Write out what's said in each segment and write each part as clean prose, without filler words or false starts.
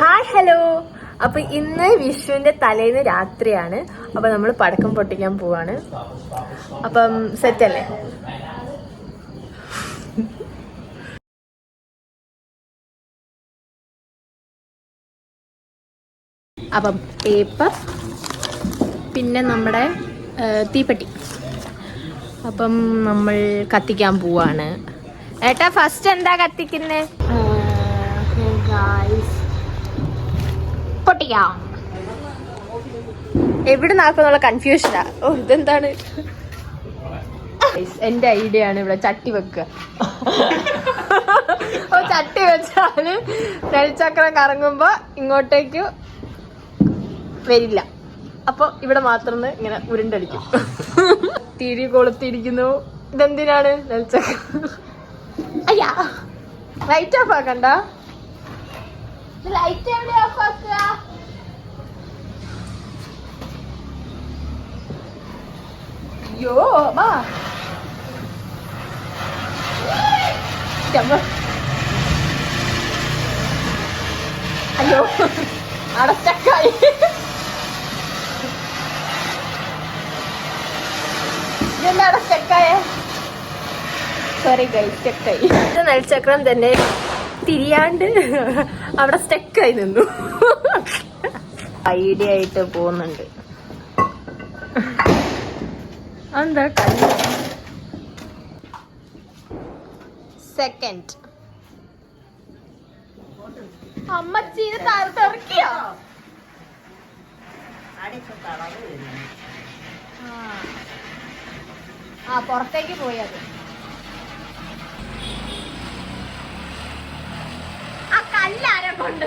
Hi hello. അപ്പൊ ഇന്ന് വിഷുവിന്റെ തലേന്ന് രാത്രിയാണ്. അപ്പൊ നമ്മൾ പടക്കം പൊട്ടിക്കാൻ പോവാണ്. അപ്പം സെറ്റ് അല്ലേ? അപ്പം പേപ്പർ, പിന്നെ നമ്മുടെ തീപ്പെട്ടി. അപ്പം നമ്മൾ കത്തിക്കാൻ പോവാണ്. ഏട്ടാ ഫസ്റ്റ് എന്താ കത്തിക്കുന്നേ? പൊട്ടിക്കാം. എവിടെ നാക്കുന്നുള്ള കൺഫ്യൂഷനാ. ഓ ഇതെന്താണ്? എന്റെ ഐഡിയ ആണ് ഇവിടെ ചട്ടി വെക്കുക. ഓ ചട്ടി വെച്ചാല് നെൽച്ചക്രം കറങ്ങുമ്പോ ഇങ്ങോട്ടേക്ക് വരില്ല. അപ്പൊ ഇവിടെ മാത്രം ഇങ്ങനെ ഉരുണ്ടടിക്കും. തിരി കൊളുത്തിരിക്കുന്നു. ഇതെന്തിനാണ്? നെൽച്ചക്രം. അയ്യാ, ലൈറ്റ് ഓഫ് ആക്കണ്ട. ലൈറ്റ് എവിടെ ഓഫ് ആക്കുക? അയ്യോ വാ. അയ്യോ അടച്ചക്കായി. ഇതെന്താ അടച്ചക്കായേ? സോറി ഗൈസ്, സ്റ്റക്കായി. ഇത് നെൽച്ചക്രം തന്നെ തിരിയാണ്ട് അവിടെ സ്റ്റക്കായി നിന്നു. ഐഡിയ ആയിട്ട് പോകുന്നുണ്ട്. എന്താ സെക്കൻഡ് അമ്മച്ചീനെ തറക്കിയോ? ആ പുറത്തേക്ക് പോയി. അത് ആ കല്ലാരെ കൊണ്ട്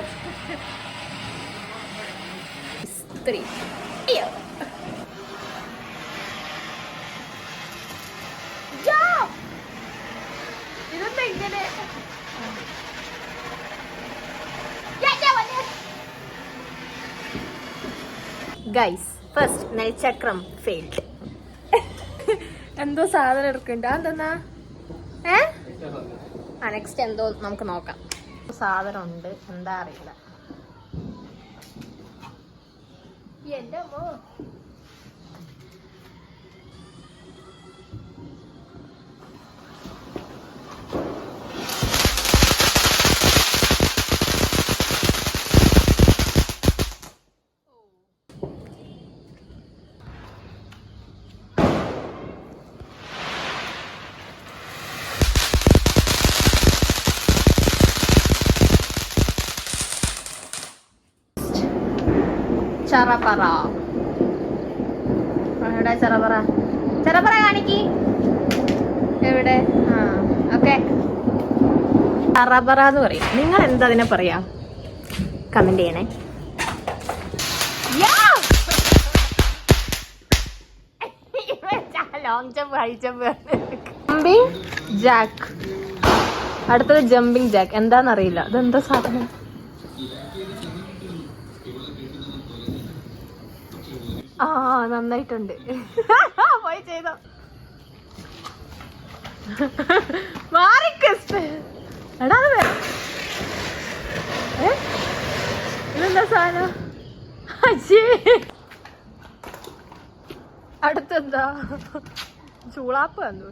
സ്ത്രീ. അയ്യോ ഇതെന്താ ഇങ്ങനെ? ഗൈസ് ഫസ്റ്റ് നെൽച്ചക്രം ഫെയിൽഡ്. എന്തോ സാധനം എടുക്കണ്ട. എന്തെന്നാ? നെക്സ്റ്റ് എന്തോ നമുക്ക് നോക്കാം. സാധനം ഉണ്ട്, എന്താ അറിയില്ല. എന്റെ അമ്മോ, ചറപറ. എവിടെ ചറപറ? ചറപറ കാണിക്ക്. എവിടെ? ആ ഓക്കെ. ചറപറ എന്ന് പറയും. നിങ്ങൾ എന്താ അതിനെ പറയാ? കമന്റ് ചെയ്യണേ. Long jump, high jump. Jumping Jack. അടുത്തത് ജമ്പിങ് ജാക്ക്. എന്താന്നറിയില്ല. ഇതെന്താ സാധനം? ആ നന്നായിട്ടുണ്ട്. പോയി ചെയ്തോ. എടാ ഇതെന്താ സാധനം? അടുത്തെന്താ? ചൂളാപ്പ് വന്നു.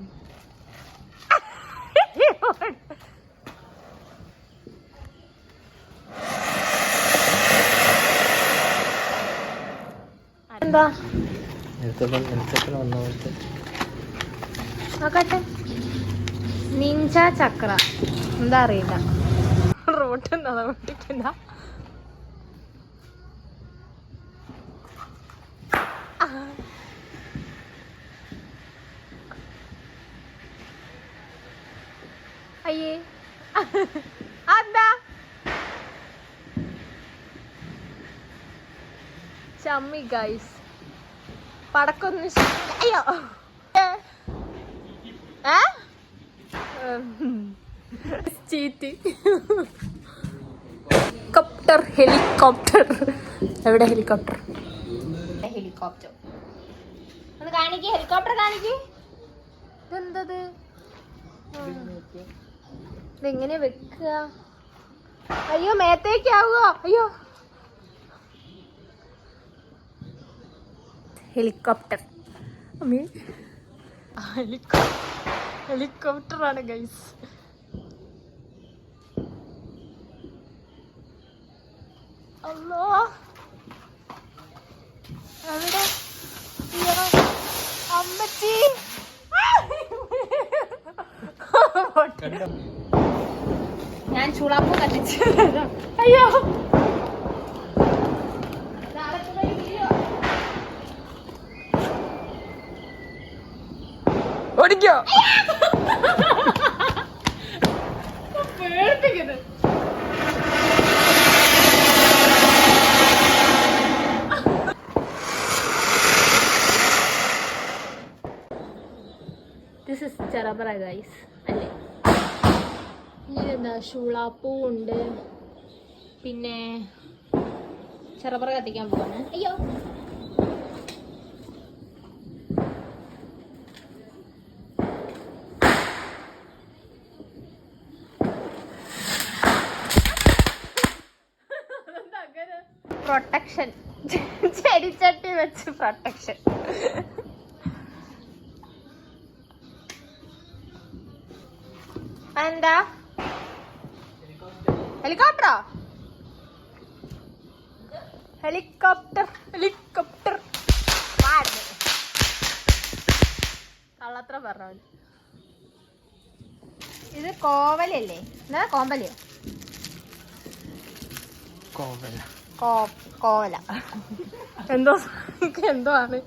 എന്താ നോക്കട്ടെ. നിഞ്ച ചക്ര. എന്താ അറിയില്ല. റോട്ട് നടപടിക്കണ്ട. അയ്യേ അതാ ചമ്മി ഗൈസ്. പടക്കൊന്നും അയ്യോ ചീറ്റ്. ഹെലികോപ്റ്റർ. ഹെലികോപ്റ്റർ എവിടെ? ഹെലികോപ്റ്റർ. ഹെലികോപ്റ്റർ ഒന്ന് കാണിക്ക്. ഹെലികോപ്റ്റർ കാണിക്ക്. ഇതെന്തത്? ഇതെങ്ങനെ വെക്കുക? അയ്യോ മേത്തേക്കാവോ? അയ്യോ ഹെലികോപ്റ്റർ. ഹെലികോപ്റ്ററാണ് ഗൈസ്. അല്ലോ എവിടെ അമ്മച്ചി? ഞാൻ ചുളാപ്പ് കത്തിച്ചു. അയ്യോ ഓടിക്കോ. പേടിപ്പിക്കുന്നത്. ദിസ് ഇസ് ചെറപറ ഗൈസ് അല്ലേ? ഇതെന്താ ഷുളാപ്പൂ ഉണ്ട്. പിന്നെ ചെറപറ കത്തിക്കാൻ പോവാണ്. അയ്യോ പ്രൊട്ടക്ഷൻ. ചെടിച്ചട്ടി വെച്ച് പ്രൊട്ടക്ഷൻ. എന്താ ഹെലികോപ്റ്ററോ? ഹെലികോപ്റ്റർ ഹെലികോപ്റ്റർ കള്ളത്ര പറഞ്ഞു. ഇത് കോവലല്ലേ? എന്താ കോമ്പലയോ? കോവല എന്തോ ആണ്.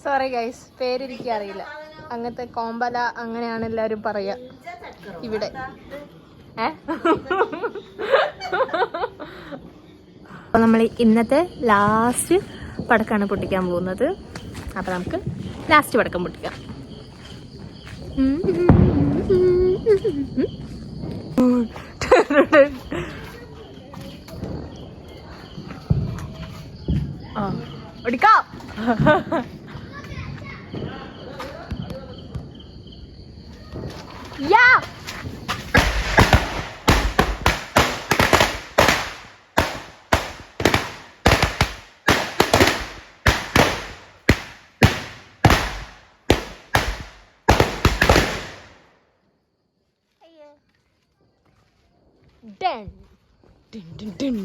സോറി ഗൈസ്, പേരെനിക്ക് അറിയില്ല. അങ്ങനത്തെ കോമ്പല അങ്ങനെയാണ് എല്ലാവരും പറയാ ഇവിടെ. അപ്പോൾ നമ്മൾ ഇന്നത്തെ ലാസ്റ്റ് പടക്കാണ് പൊട്ടിക്കാൻ പോകുന്നത്. അപ്പൊ നമുക്ക് ലാസ്റ്റ് പടക്കം പൊട്ടിക്കാം. ഓടിക്കാം. യാ Dun. Dun, dun, dun.